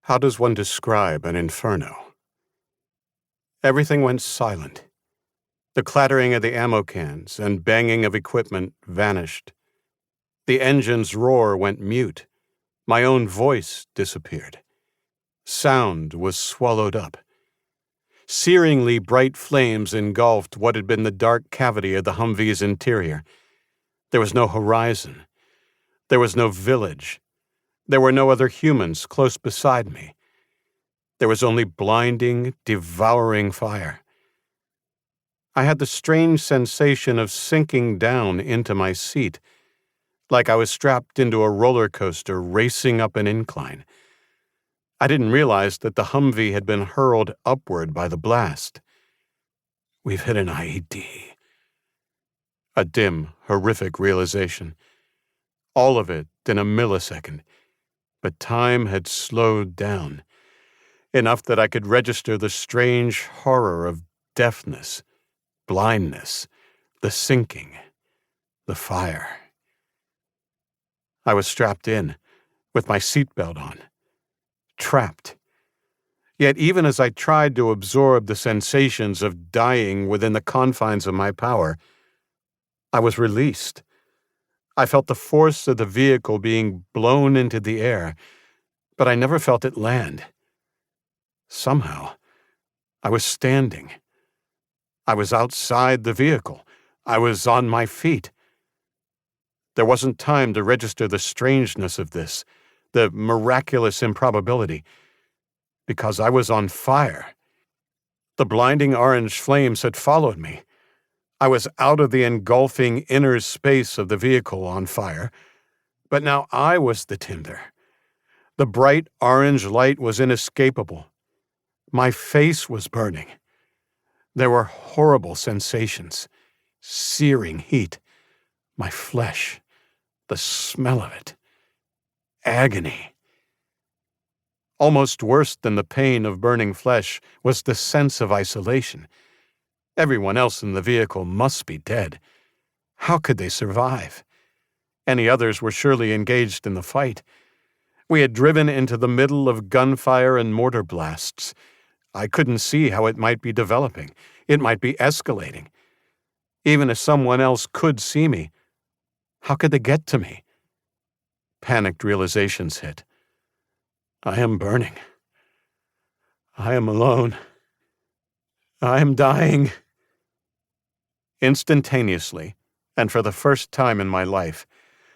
How does one describe an inferno? Everything went silent. The clattering of the ammo cans and banging of equipment vanished. The engine's roar went mute. My own voice disappeared. Sound was swallowed up. Searingly bright flames engulfed what had been the dark cavity of the Humvee's interior. There was no horizon. There was no village. There were no other humans close beside me. There was only blinding, devouring fire. I had the strange sensation of sinking down into my seat, like I was strapped into a roller coaster racing up an incline. I didn't realize that the Humvee had been hurled upward by the blast. We've hit an IED. A dim, horrific realization. All of it in a millisecond. But time had slowed down, enough that I could register the strange horror of deafness, blindness, the sinking, the fire. I was strapped in, with my seatbelt on, trapped. Yet even as I tried to absorb the sensations of dying within the confines of my power, I was released. I felt the force of the vehicle being blown into the air, but I never felt it land. Somehow, I was standing. I was outside the vehicle. I was on my feet. There wasn't time to register the strangeness of this, the miraculous improbability, because I was on fire. The blinding orange flames had followed me. I was out of the engulfing inner space of the vehicle on fire, but now I was the tinder. The bright orange light was inescapable. My face was burning. There were horrible sensations, searing heat, my flesh, the smell of it, agony. Almost worse than the pain of burning flesh was the sense of isolation. Everyone else in the vehicle must be dead. How could they survive? Any others were surely engaged in the fight. We had driven into the middle of gunfire and mortar blasts. I couldn't see how it might be developing. It might be escalating. Even if someone else could see me, how could they get to me? Panicked realizations hit. I am burning. I am alone. I am dying. Instantaneously, and for the first time in my life,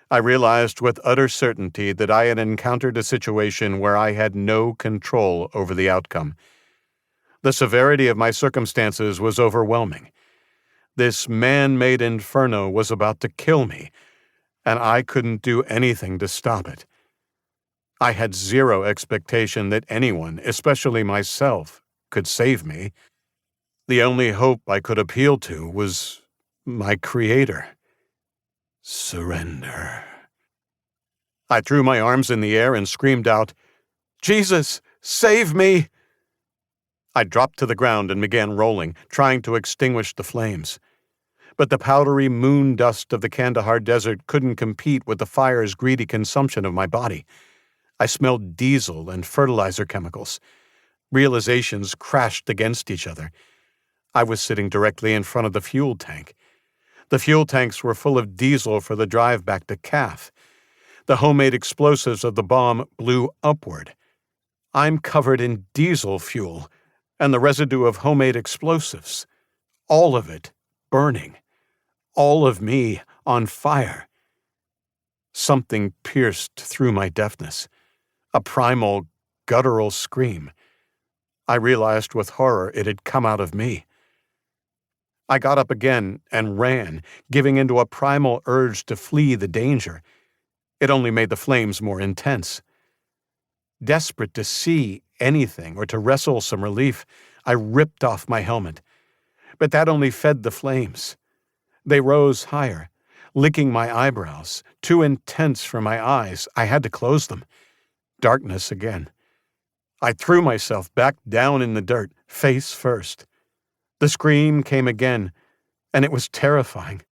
I realized with utter certainty that I had encountered a situation where I had no control over the outcome. The severity of my circumstances was overwhelming. This man-made inferno was about to kill me, and I couldn't do anything to stop it. I had zero expectation that anyone, especially myself, could save me. The only hope I could appeal to was my Creator. Surrender. I threw my arms in the air and screamed out, "Jesus, save me!" I dropped to the ground and began rolling, trying to extinguish the flames. But the powdery moon dust of the Kandahar desert couldn't compete with the fire's greedy consumption of my body. I smelled diesel and fertilizer chemicals. Realizations crashed against each other. I was sitting directly in front of the fuel tank. The fuel tanks were full of diesel for the drive back to Calf. The homemade explosives of the bomb blew upward. I'm covered in diesel fuel and the residue of homemade explosives. All of it burning. All of me on fire. Something pierced through my deafness. A primal, guttural scream. I realized with horror it had come out of me. I got up again and ran, giving into a primal urge to flee the danger. It only made the flames more intense. Desperate to see anything or to wrestle some relief, I ripped off my helmet. But that only fed the flames. They rose higher, licking my eyebrows, too intense for my eyes. I had to close them. Darkness again. I threw myself back down in the dirt, face first. The scream came again, and it was terrifying.